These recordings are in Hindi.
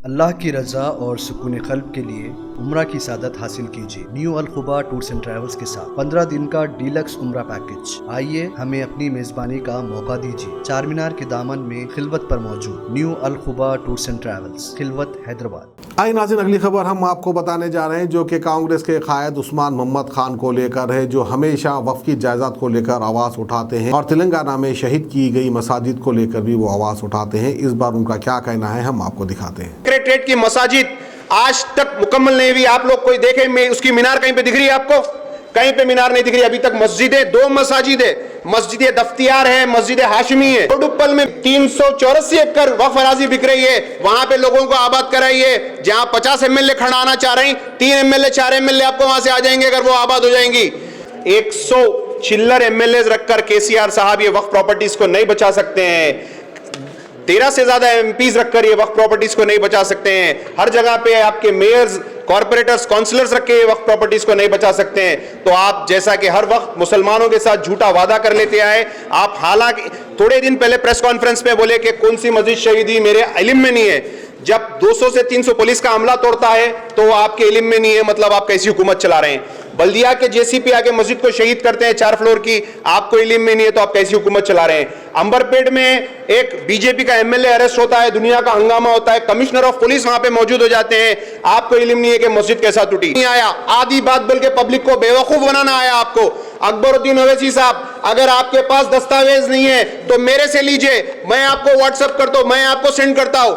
अल्लाह की रज़ा और सुकून क़ल्ब के लिए उम्रा की सादत हासिल कीजिए New Al Khuba tours and Travels के साथ 15 दिन का डीलक्स उम्रा पैकेज। आइए हमें अपनी मेज़बानी का मौका दीजिए। चार मीनार के दामन में खिलवत पर मौजूद new Al Khuba tours and travels, Khilwat, Hyderabad. आई नाज़रीन, अगली खबर हम आपको बताने जा रहे हैं जो कि कांग्रेस के कायद उस्मान मोहम्मद खान को लेकर है, जो हमेशा वक्फ की जायदाद को लेकर आवाज़ उठाते हैं और तेलंगाना में शहीद की गई मसाजिद को लेकर भी वो आवाज़ उठाते हैं। इस बार उनका क्या कहना है हम आपको दिखाते हैं। सेक्रेटरीट की मसाजिद आज तक मुकम्मल नहीं हुई। आप लोग कोई देखे में उसकी मीनार कहीं पे दिख रही है? आपको कहीं पे मीनार नहीं दिख रही अभी तक। मस्जिदें, दो मसाजिद है, मस्जिद दफ्तियार है, मस्जिद हाशमी है। बोडुप्पल में 384 एकड़ वक्फ अराजी बिक रही है, वहां पे लोगों को आबाद कराइए। जहां 50 एमएलए खड़ा आना चाह रहे हैं, 3 एमएलए 4 एमएलए आपको वहां से आ जाएंगे अगर वो आबाद हो जाएंगी। 100 चिल्लर एमएलए रखकर केसीआर साहब ये वक्फ प्रॉपर्टीज को नहीं बचा सकते हैं। 13 से ज्यादा एमपीज रखकर ये वक्फ प्रॉपर्टीज को नहीं बचा सकते हैं। हर जगह पे आपके मेयर्स, कॉर्पोरेटर्स, काउंसलर्स रख के वक्फ प्रॉपर्टीज को नहीं बचा सकते हैं। तो आप जैसा कि हर वक्त मुसलमानों के साथ झूठा वादा कर लेते आए, आप हालांकि थोड़े दिन पहले प्रेस कॉन्फ्रेंस में बोले कि कौन सी मस्जिद शहीदी मेरे इल्म में नहीं है। जब 200 से 300 पुलिस का अमला तोड़ता है तो आपके इल्म में नहीं है, मतलब आप कैसी हुकूमत चला रहे हैं। बल्दिया के जेसीपी आके मस्जिद को शहीद करते हैं 4 फ्लोर की, आपको इल्म में नहीं है तो आप कैसी हुकूमत चला रहे हैं। अंबरपेट में एक बीजेपी का एमएलए अरेस्ट होता है, दुनिया का हंगामा होता है, कमिश्नर ऑफ पुलिस वहां पे मौजूद हो जाते हैं, आपको इल्म नहीं है कि मस्जिद कैसा टूटी। नहीं आया, आधी बात बोल के पब्लिक को बेवकूफ बनाना आया आपको। अकबरुद्दीन ओवैसी साहब, अगर आपके पास दस्तावेज नहीं है तो मेरे से लीजिए, मैं आपको व्हाट्सएप करता हूं, मैं आपको सेंड करता हूं।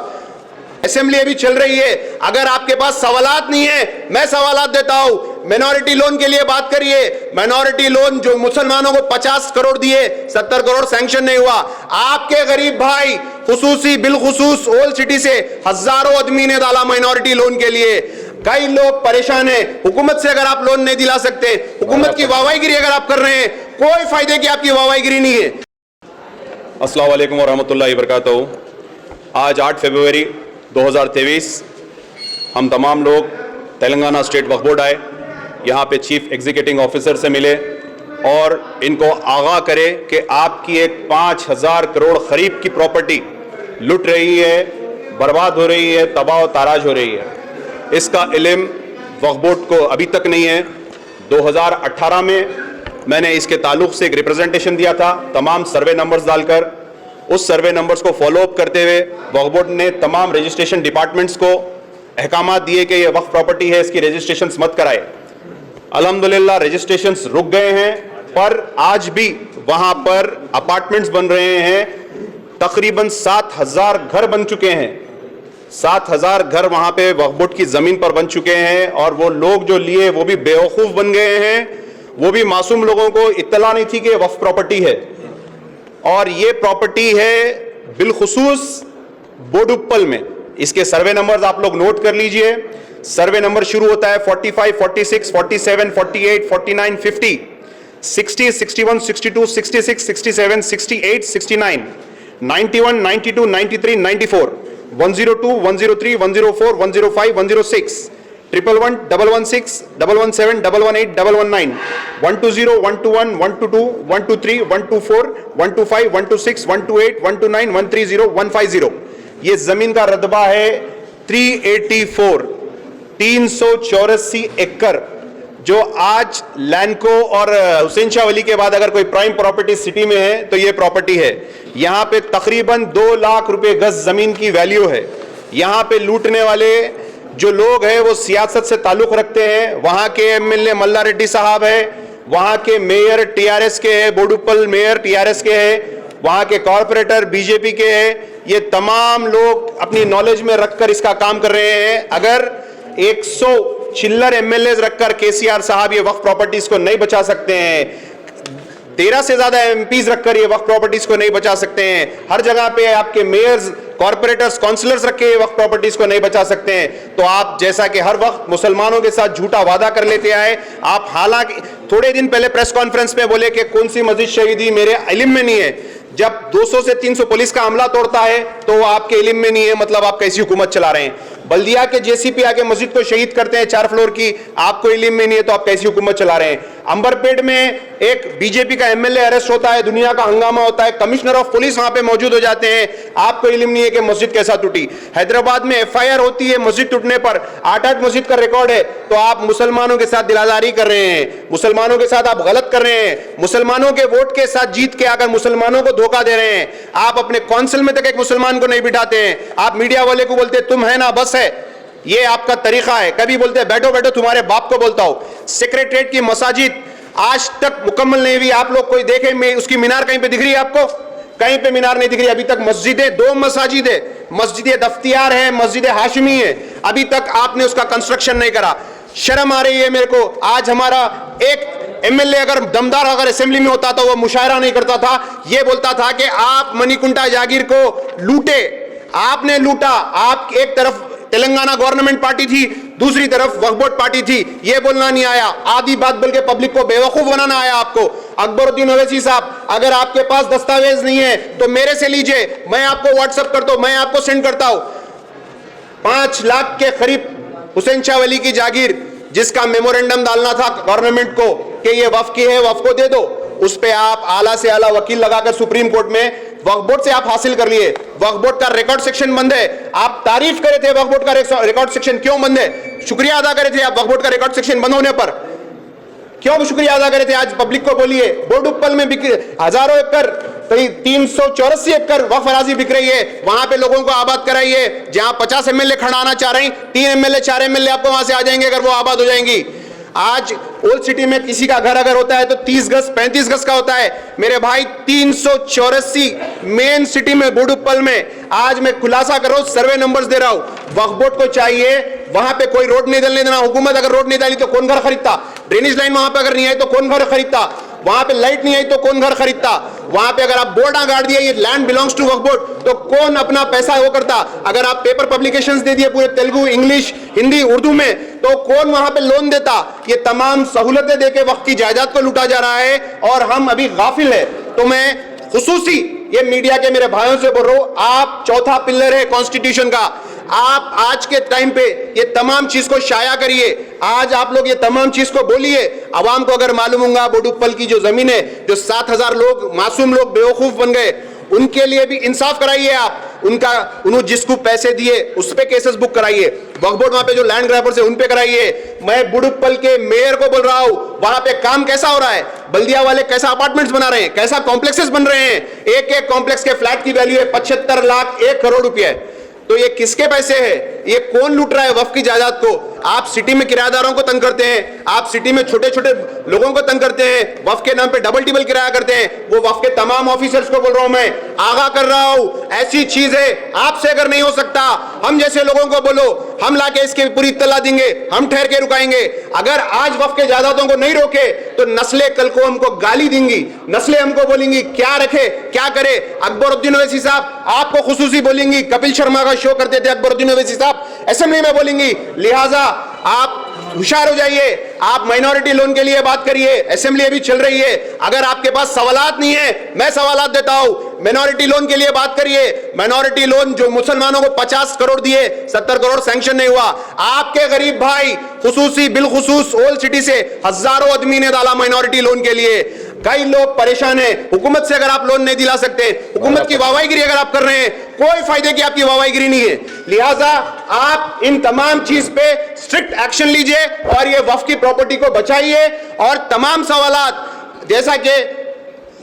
असेंबली अभी चल रही है, अगर आपके पास सवालात नहीं है मैं सवालात देता हूं। माइनॉरिटी लोन के लिए बात करिए। माइनॉरिटी लोन जो मुसलमानों को 50 करोड़ दिए, 70 करोड़ सैंक्शन नहीं हुआ। आपके गरीब भाई खुसूसी बिलखुसूस ओल्ड सिटी से हजारों आदमी ने डाला माइनॉरिटी लोन के लिए। कई लोग परेशान हैं। हुकूमत से अगर आप लोन नहीं दिला सकते, हुकूमत की वाहवाहीगिरी अगर आप कर रहे हैं, कोई फायदे की आपकी वाहवाहीगिरी नहीं है। अस्सलाम वालेकुम वरहमतुल्लाहि वबरकातुहू। आज 8 फरवरी 2023 हम तमाम लोग तेलंगाना स्टेट वक्फ बोर्ड आए, यहाँ पे चीफ एग्जीक्यूटिव ऑफिसर से मिले और इनको आगाह करे कि आपकी एक 5000 करोड़ खरीब की प्रॉपर्टी लुट रही है, बर्बाद हो रही है, तबाह ताराज हो रही है। इसका इल्म वक्फ बोर्ड को अभी तक नहीं है। 2018 में मैंने इसके ताल्लुक से एक रिप्रेजेंटेशन दिया था, तमाम सर्वे नंबर्स डालकर। उस सर्वे नंबर्स को फॉलो अप करते हुए वक्फ बोर्ड ने तमाम रजिस्ट्रेशन डिपार्टमेंट्स को अहकामात दिए कि ये वक्फ प्रॉपर्टी है, इसकी रजिस्ट्रेशंस मत कराए। अल्हम्दुलिल्लाह रजिस्ट्रेशंस रुक गए हैं, पर आज भी वहां पर अपार्टमेंट्स बन रहे हैं। तकरीबन 7000 घर बन चुके हैं। 7000 घर वहां पे वक्फ बोर्ड की जमीन पर बन चुके हैं और वो लोग जो लिए वो भी बेवकूफ बन गए हैं। वो भी मासूम लोगों को इत्तला नहीं थी कि वक्फ प्रॉपर्टी है। और ये प्रॉपर्टी है बिलखुसूस बोडुप्पल में। इसके सर्वे नंबर्स आप लोग नोट कर लीजिए। सर्वे नंबर शुरू होता है 45, 46, 47, 48, 49, 50, 60, 61, 62, 66, 67, 68, 69, 91, 92, 93, 94, 102, 103, 104, 105, 106, 111, 116, 117, 118, 119, 120, 121, 122, 123, 124, 125, 126, 128, 129, 130, 150। ये जमीन का रकबा है 384, 384 एकड़, जो आज लैंडको और हुसैन शाह वली के बाद अगर कोई प्राइम प्रॉपर्टी सिटी में है तो ये प्रॉपर्टी है। यहाँ पे तकरीबन 2 लाख रुपए गज जमीन की वैल्यू है। यहाँ पे लूटने वाले जो लोग हैं वो सियासत से ताल्लुक रखते हैं। वहां के एमएलए मल्ला रेड्डी साहब है, वहां के मेयर टीआरएस के हैं, बोडुप्पल मेयर टीआरएस के हैं, वहां के कॉर्पोरेटर बीजेपी के हैं। ये तमाम लोग अपनी नॉलेज में रखकर इसका काम कर रहे हैं। अगर 100 चिल्लर एमएलए रखकर केसीआर साहब ये वक्फ प्रॉपर्टीज को नहीं बचा सकते हैं, 13 से ज्यादा एमपीज रखकर ये वक्फ प्रॉपर्टीज को नहीं बचा सकते हैं, हर जगह पे आपके मेयर्स, कॉर्पोरेटर्स, काउंसलर्स रख के वक्फ प्रॉपर्टीज को नहीं बचा सकते हैं, तो आप जैसा कि हर वक्त मुसलमानों के साथ झूठा वादा कर लेते आए, आप हालांकि थोड़े दिन पहले प्रेस कॉन्फ्रेंस में बोले कि कौन सी मस्जिद शहीदी मेरे इल्म में नहीं है। जब 200 से 300 पुलिस का अमला तोड़ता है तो वो आपके इल्म में नहीं है, मतलब आप कैसी हुकूमत चला रहे हैं। बल्दिया के जेसीपी आके मस्जिद को शहीद करते हैं 4 फ्लोर की, आपको इल्म में नहीं है तो आप कैसी हुकूमत चला रहे हैं। अंबरपेट में एक बीजेपी का एमएलए अरेस्ट होता है, दुनिया का हंगामा होता है, कमिश्नर ऑफ पुलिस वहां पे मौजूद हो जाते हैं, आपको इल्म नहीं है है कि मस्जिद कैसा टूटी। हैदराबाद में FIR होती है मस्जिद टूटने पर, 8-8 मस्जिद का रिकॉर्ड है। तो आप मुसलमानों के साथ दिलादारी कर रहे हैं, मुसलमानों के साथ आप गलत कर रहे हैं, मुसलमानों के वोट के साथ जीत के आकर मुसलमानों को धोखा दे रहे हैं। आप अपने काउंसिल में तक एक मुसलमान को नहीं बिठाते हैं। आप मीडिया वाले को बोलते तुम है ना बस है, ये आपका तरीका है। कभी बोलते बैठो बैठो तुम्हारे बाप को बोलता हूं। सेक्रेटरीट की मसाजिद आज तक मुकम्मल नहीं हुई। आप लोग कोई देखे में उसकी मीनार कहीं पे दिख रही है आपको? कहीं पे मीनार नहीं दिख रही। अभी तक मस्जिदें, 2 मसाजिद है, मस्जिद दफ्तियार है, मस्जिद हाशिमी है, अभी तक आपने उसका कंस्ट्रक्शन नहीं करा। शर्म आ रही है मेरे को। आज हमारा एक MLA अगर दमदार अगर असेंबली में होता तो वो मुशायरा नहीं करता था, ये बोलता था कि आप मणिकुंटा जागीर को लूटे, आपने लूटा। आप एक तरफ तेलंगाना गवर्नमेंट पार्टी थी, दूसरी तरफ वक्फ बोर्ड पार्टी थी, ये बोलना नहीं आया। आधी बात बोल के पब्लिक को बेवकूफ बनाना आया आपको। अकबरुद्दीन ओवैसी साहब, अगर आपके पास दस्तावेज नहीं है तो मेरे से लीजिए, मैं आपको व्हाट्सएप करता हूं, मैं आपको सेंड करता हूं। 5 लाख के करीब हुसैन शाह वली की जागीर, जिसका मेमोरेंडम डालना था गवर्नमेंट को कि ये वक्फ की है, वक्फ को दे दो, उस पे आप आला से आला वकील लगाकर सुप्रीम कोर्ट में वक्फ बोर्ड से आप हासिल कर लिए। वक्फ बोर्ड का रिकॉर्ड सेक्शन बंद है। आप तारीफ करे थे वक्फ बोर्ड का रिकॉर्ड सेक्शन क्यों बंद है? शुक्रिया अदा करे थे आप वक्फ बोर्ड का रिकॉर्ड सेक्शन बंद होने पर, क्यों शुक्रिया अदा करे थे? आज पब्लिक को बोलिए, बोडुप्पल में हजारों एकड़, 384 एकड़ वक्फ अराजी बिक रही है, वहां पे लोगों को आबाद कराइए। जहां 50 MLA खड़ाना चाह रहे हैं, 3 MLA 4 MLA आपको वहां से आ जाएंगे अगर वो आबाद हो जाएंगी। आज ओल्ड सिटी में किसी का घर अगर होता है तो 30 गज 35 गज का होता है। मेरे भाई 384 मेन सिटी में बोडुप्पल में, आज मैं खुलासा कर रहा हूं, सर्वे नंबर्स दे रहा हूं। वक्फ बोर्ड को चाहिए वहां पे कोई रोड नहीं डालने देना। हुकूमत अगर रोड नहीं डाली तो कौन घर खरीदता? ड्रेनेज लाइन वहां पे अगर नहीं आई तो कौन घर खरीदता? वहां पे लाइट नहीं आई तो कौन घर खरीदता? वहां पे अगर आप बोर्ड गाड़ दिए ये land belongs to Waqf board, तो कौन अपना पैसा वो करता? अगर आप पेपर पब्लिकेशंस दे दिए पूरे तेलुगु, इंग्लिश, हिंदी, उर्दू में, तो कौन वहां पे लोन देता? ये तमाम सहूलतें देके वक्फ की जायदाद को लूटा जा रहा है और हम अभी गाफिल है। तो मैं खुसूसी ये मीडिया के मेरे भाइयों से बोल रहा हूं, आप चौथा पिलर है कॉन्स्टिट्यूशन का। आप आज के टाइम पे ये तमाम चीज को शाया करिए। आज आप लोग ये तमाम चीज को बोलिए। अवाम को अगर मालूम होगा बोडुप्पल की जो जमीन है, जो 7000 लोग मासूम लोग बेवकूफ बन गए, उनके लिए भी इंसाफ कराइए आप। उन्होंने जिसको पैसे दिए उस पे केसेस बुक कराइए। वक्फ बोर्ड वहां पे जो लैंड ग्रैबर्स है उन पे कराइए। मैं बोडुप्पल के मेयर को बोल रहा हूं, वहां पे काम कैसा हो रहा है? बल्दिया वाले कैसा अपार्टमेंट्स बना रहे हैं, कैसा कॉम्प्लेक्सेस बन रहे हैं। एक कॉम्प्लेक्स के फ्लैट की वैल्यू है 75 लाख, 1 करोड़ रुपए। तो ये किसके पैसे हैं? ये कौन लूट रहा है वक्फ की जायदाद को? आप सिटी में किराएदारों को तंग करते हैं, आप सिटी में छोटे छोटे लोगों को तंग करते हैं, वक्फ के नाम पे डबल टिबल किराया करते हैं। वो वक्फ के तमाम ऑफिसर्स को बोल रहा हूं, मैं आगाह कर रहा हूं, ऐसी चीज है आपसे अगर नहीं हो सकता, हम जैसे लोगों को बोलो, हम लाके इसकी पूरी इत्तला देंगे, हम ठहर के रुकाएंगे। अगर आज वक्फ के जायदादों को नहीं रोके तो नस्लें कल को हमको गाली देंगी, नस्लें हमको बोलेंगी क्या रखे क्या करे। अकबरुद्दीन ओवैसी साहब आपको खुसूसी बोलेंगी, कपिल शर्मा का शो करते थे अकबरुद्दीन ओवैसी साहब, असेंबली में बोलेंगी। लिहाजा आप होशियार हो जाइए। आप माइनॉरिटी लोन के लिए बात करिए, असेंबली अभी चल रही है। अगर आपके पास सवालात नहीं है, मैं सवालात देता हूं। माइनॉरिटी लोन के लिए बात करिए। माइनॉरिटी लोन जो मुसलमानों को 50 करोड़ दिए, 70 करोड़ सैंक्शन नहीं हुआ। आपके गरीब भाई खुसूसी बिलखुसूस ओल्ड सिटी से हजारों आदमी ने डाला माइनॉरिटी लोन के लिए। कई लोग परेशान हैं। हुकूमत से अगर आप लोन नहीं दिला सकते, हुकूमत की वाहवाहीगिरी अगर आप कर रहे हैं, कोई फायदे की आपकी वाहवाहीगिरी नहीं है। लिहाजा आप इन तमाम चीज पे स्ट्रिक्ट एक्शन लीजिए और ये वक्फ की प्रॉपर्टी को बचाइए। और तमाम सवालात जैसा कि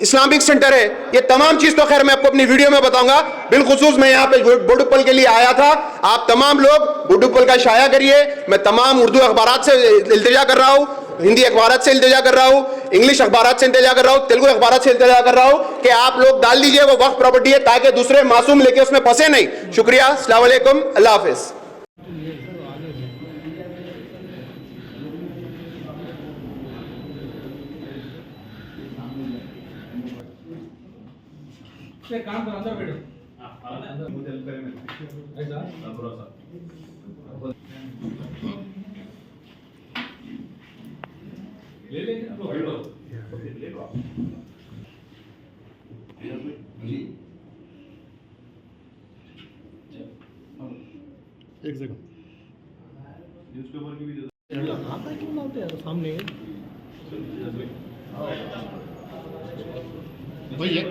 इस्लामिक सेंटर है, ये तमाम चीज तो खैर मैं आपको अपनी वीडियो में बताऊंगा। बिलखुसूस मैं यहाँ पे बोडुप्पल के लिए आया था। आप तमाम लोग बोडुप्पल का शाया करिए। मैं तमाम उर्दू अखबारात से इल्तिजा कर रहा हूँ, हिंदी अखबारात से इल्तिजा कर रहा हूँ, इंग्लिश अखबारात से इल्तिजा कर रहा हूँ, तेलुगु अखबारात से इल्तिजा कर रहा हूँ कि आप लोग डाल दीजिए वो वक्फ प्रॉपर्टी है, ताकि दूसरे मासूम लेके उसमें फंसे नहीं। शुक्रिया, अस्सलाम वालेकुम, अल्लाह हाफिज। काम कर अंदर बैठो ऐसा ले लेंगे आप लोग ले लो जी एक सेकंड न्यूज़पेपर की भी आप क्यों लाते यार सामने भैया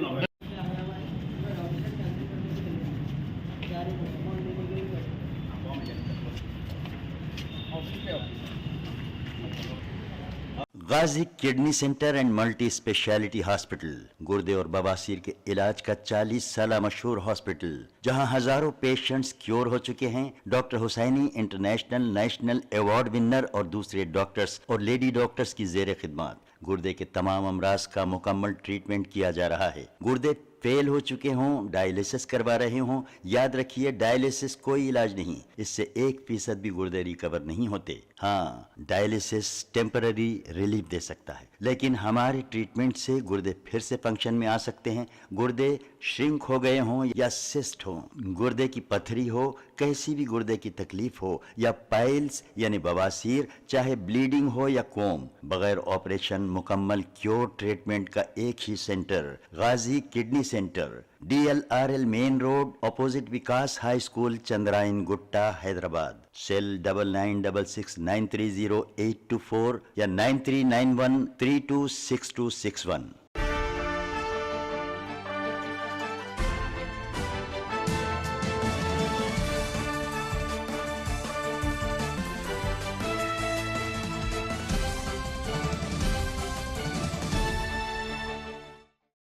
Ghazi kidney centre and multi speciality hospital, गुर्दे और बवासीर के इलाज का 40 साल मशहूर हॉस्पिटल, जहां हजारों पेशेंट्स क्योर हो चुके हैं। Doctor Husaini international national award winner और दूसरे डॉक्टर्स और लेडी डॉक्टर्स की जेर खिदमत गुर्दे के तमाम अमराज का मुकम्मल ट्रीटमेंट किया जा रहा है। गुर्दे फेल हो चुके हों, डायलिसिस करवा रहे हों, याद रखिए डायलिसिस कोई इलाज नहीं, इससे 1% भी गुर्दे रिकवर नहीं होते। हाँ, डायलिसिस टेम्पररी रिलीफ दे सकता है, लेकिन हमारे ट्रीटमेंट से गुर्दे फिर से फंक्शन में आ सकते हैं। गुर्दे श्रिंक हो गए हों या सिस्ट हो, गुर्दे की पथरी हो, कैसी भी गुर्दे की तकलीफ हो, या पाइल्स यानी बवासीर, चाहे ब्लीडिंग हो या कोम, बगैर ऑपरेशन मुकम्मल क्योर ट्रीटमेंट का एक ही centre, Ghazi kidney centre, DLRL main road, opposite Vikas high school, Chandrayan Gutta, Hyderabad. Cell 9966930824 या 9391326261।